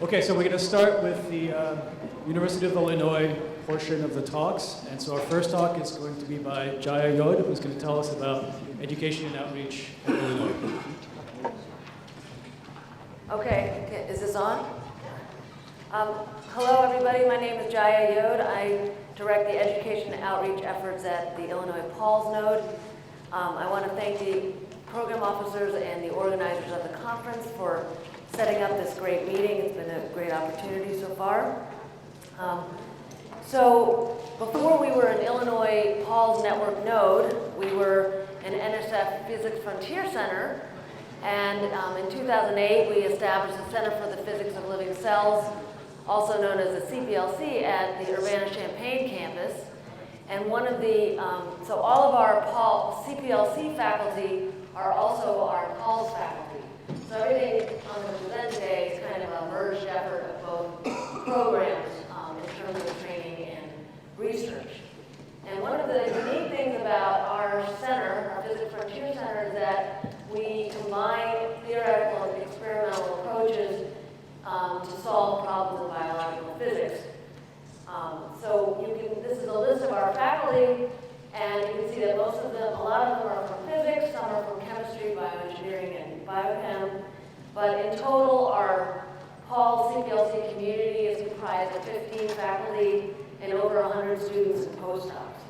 Okay, so we're going to start with the University of Illinois portion of the talks. And so our first talk is going to be by Jaya Yodh, who's going to tell us about education and outreach in Illinois. Okay, is this on? Hello everybody, my name is Jaya Yodh. I direct the education and outreach efforts at the Illinois iPoLS node. I want to thank the program officers and the organizers of the conference for setting up this great meeting. It's been a great opportunity so far. So before we were an Illinois iPoLS network node, we were an NSF Physics Frontier Center. And in 2008, we established the Center for the Physics of Living Cells, also known as the CPLC, at the Urbana-Champaign campus. And one of the, so all of our CPLC faculty are also our iPoLS faculty. So everything I'm going to present today is kind of a merged effort of both programs in terms of training and research. And one of the unique things about our center, our Physics Frontier Center, is that we combine theoretical and experimental approaches to solve problems in biological physics. So this is a list of our faculty, and you can see that most of them, a lot of them are from physics, some are from chemistry, bioengineering, and biochem. But in total, our iPoLS CPLC community is comprised of 15 faculty and over 100 students and postdocs.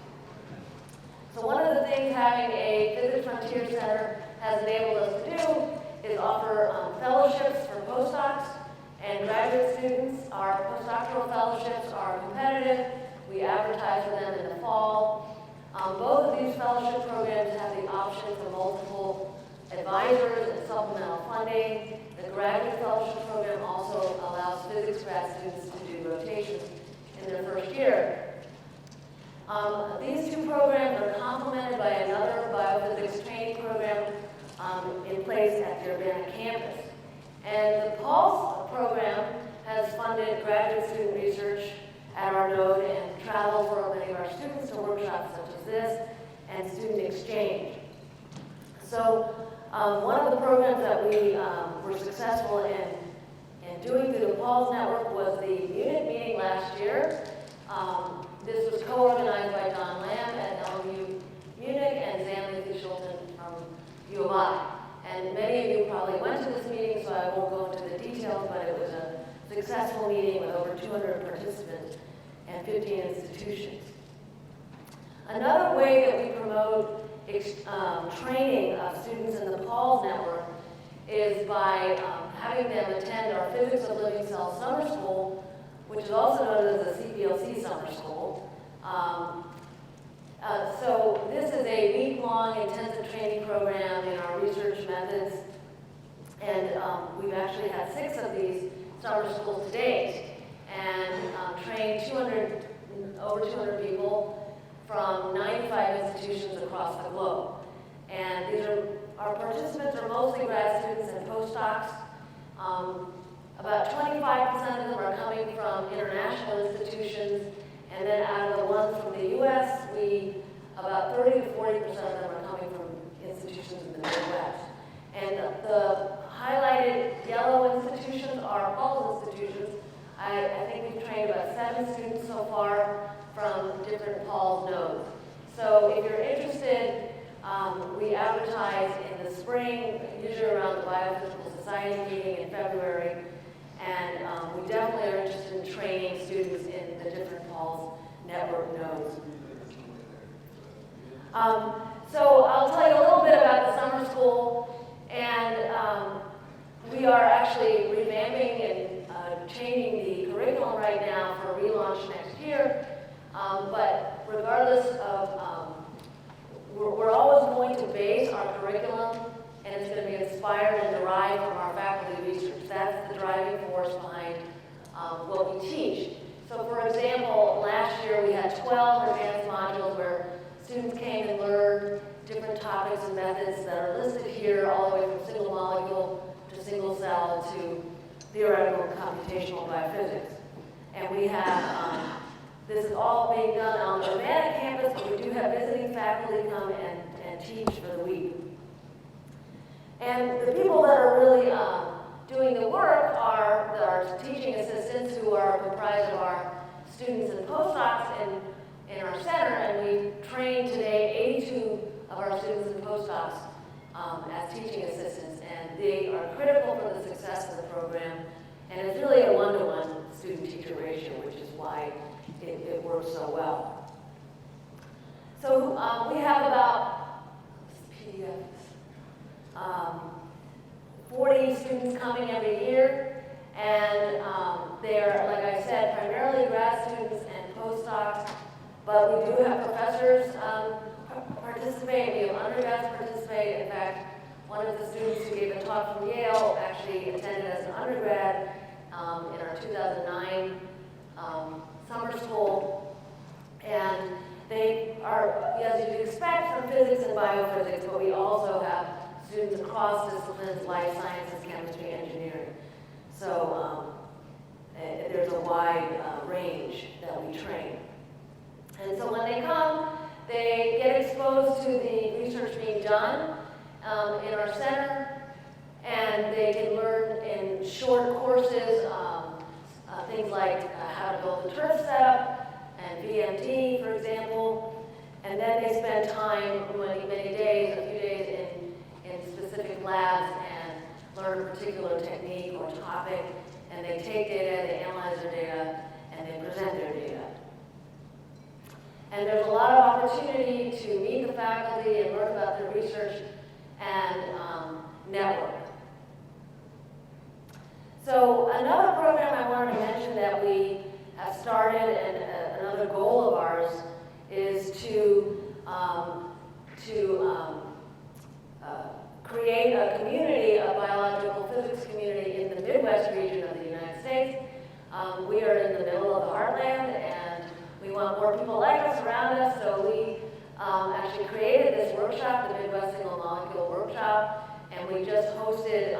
So one of the things having a Physics Frontier Center has enabled us to do is offer fellowships for postdocs and graduate students. Our postdoctoral fellowships are competitive. We advertise for them in the fall. Both of these fellowship programs have the option for multiple advisors and supplemental funding. The graduate fellowship program also allows physics grad students to do rotations in their first year. These two programs are complemented by another biophysics training program in place at the Urbana campus. And the iPoLS program has funded graduate student research at our node and travel for many of our students to workshops such as this and student exchange. So one of the programs that we were successful in doing through the iPoLS network was the Munich meeting last year. This was co-organized by Don Lamb at LMU Munich and Zan Schulten from U of I. And many of you probably went to this meeting, so I won't go into the details, but it was a successful meeting with over 200 participants and 15 institutions. Another way that we promote training of students in the iPoLS network is by having them attend our Physics of Living Cells Summer School, which is also known as the CPLC Summer School. So this is a week-long intensive training program in our research methods, and we've actually had 6 of these summer schools to date, and trained over 200 people from 95 institutions across the globe. And our participants are mostly grad students and postdocs. About 25% of them are coming from international institutions, and then out of the ones from the U.S., about 30 to 40% of them are coming from institutions in the Midwest. And the highlighted yellow institutions are iPoLS institutions. I think we've trained about 7 students so far from different iPoLS nodes. So if you're interested, we advertise in the spring, usually around the Biophysical Society meeting in February. And we definitely are interested in training students in the different iPoLS network nodes. So I'll tell you a little bit about the summer school, and we are actually revamping and changing the curriculum right now for relaunch next year. But regardless of, we're always going to base our curriculum, and it's going to be inspired and derived from our faculty research. That's the driving force behind what we teach. So for example, last year we had 12 advanced modules where students came and learned different topics and methods that are listed here, all the way from single molecule to single cell to theoretical and computational biophysics. And we have, this is all being done on the Urbana campus, but we do have visiting faculty come and teach for the week. And the people that are really doing the work are our our teaching assistants, who are comprised of our students and postdocs in our center, and we train today 82 of our students and postdocs as teaching assistants, and they are critical for the success of the program, and it's really a one-to-one student-teacher ratio, which is why it works so well. So we have about 40 students coming every year, and they're, like I said, primarily grad students and postdocs, but we do have professors participate, we have undergrads participate. In fact, one of the students who gave a talk from Yale actually attended as an undergrad in our 2009 summer school, and they are, as you'd expect, from physics and biophysics, but we also have students across disciplines, life sciences, chemistry, engineering. So there's a wide range that we train. And so when they come, they get exposed to the research being done in our center, and they can learn in short courses things like how to build a turf setup and VMD, for example. And then they spend time, many days, a few days in specific labs and learn a particular technique or topic. And they take data, they analyze their data, and they present their data. And there's a lot of opportunity to meet the faculty and learn about their research and network. So another program I wanted to mention that we have started, and another goal of ours, is to create a community, a biological physics community in the Midwest region of the United States. We are in the middle of the heartland, and we want more people like us around us, so we actually created this workshop, the Midwest Single Molecule Workshop, and we just hosted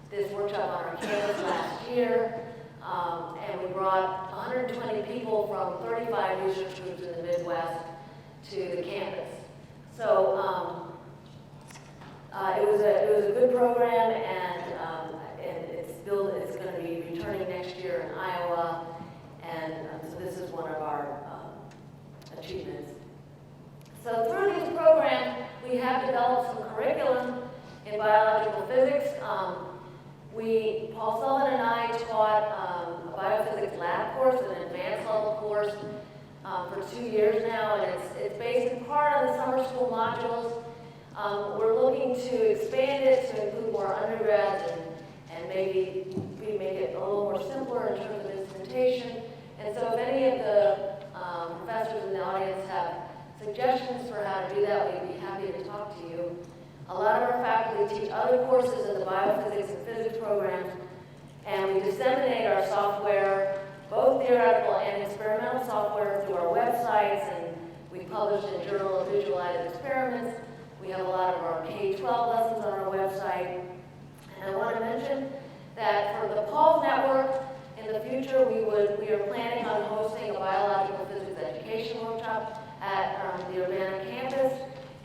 this workshop on our campus last year, and we brought 120 people from 35 research groups in the Midwest to the campus. So it was a good program, and it's going to be returning next year in Iowa, and so this is one of our achievements. So through these programs, we have developed some curriculum in biological physics. Paul Sullivan and I taught a biophysics lab course, an advanced level course, for 2 years now, and it's based in part on the summer school modules. We're looking to expand it to include more undergrads and maybe make it a little more simpler in terms of instrumentation. And so if any of the professors in the audience have suggestions for how to do that, we'd be happy to talk to you. A lot of our faculty teach other courses in the biophysics and physics programs, and we disseminate our software, both theoretical and experimental software, through our websites, and we publish in Journal of Visualized Experiments. We have a lot of our K-12 lessons on our website. And I want to mention that for the PAULS network, in the future, we are planning on hosting a biological physics education workshop at the Urbana campus,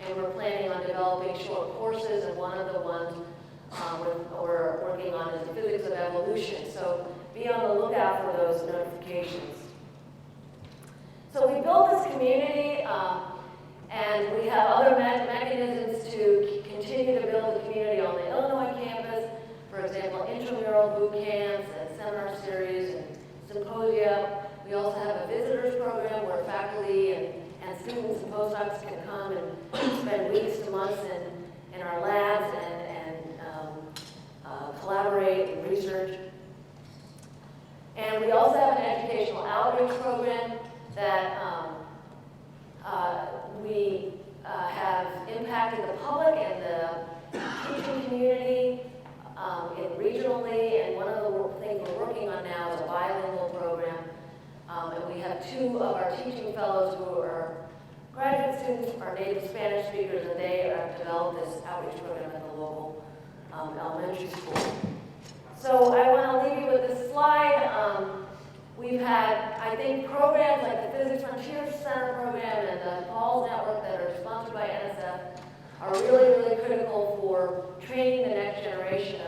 and we're planning on developing short courses, and one of the ones we're working on is the physics of evolution. So be on the lookout for those notifications. So we built this community, and we have other mechanisms to continue to build the community on the Illinois campus. For example, intramural boot camps and seminar series and symposia. We also have a visitors program where faculty and students and postdocs can come and spend weeks to months in our labs and collaborate and research. And we also have an educational outreach program that we have impacted the public and the teaching community regionally, and one of the things we're working on now is a bilingual program. And we have 2 of our teaching fellows who are graduate students, are native Spanish speakers, and they have developed this outreach program at the local elementary school. So I want to leave you with this slide. We've had, I think, programs like the Physics Frontier Center program and the PAULS network that are sponsored by NSF are really, really critical for training the next generation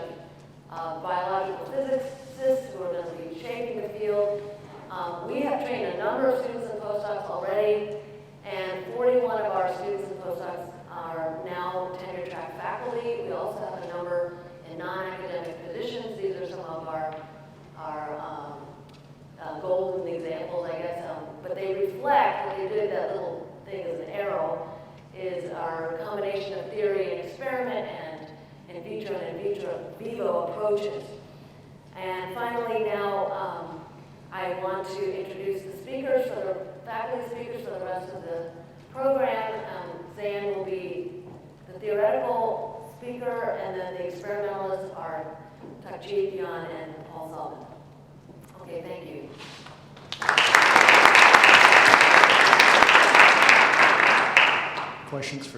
of biological physicists who basically that little thing is an arrow, is our combination of theory and experiment and in vitro and in vivo approaches. And finally now, I want to introduce the speakers, for the faculty speakers for the rest of the program. Zan will be the theoretical speaker, and then the experimentalists are Takjit, Jan, and Paul Sullivan. Okay, thank you. Questions for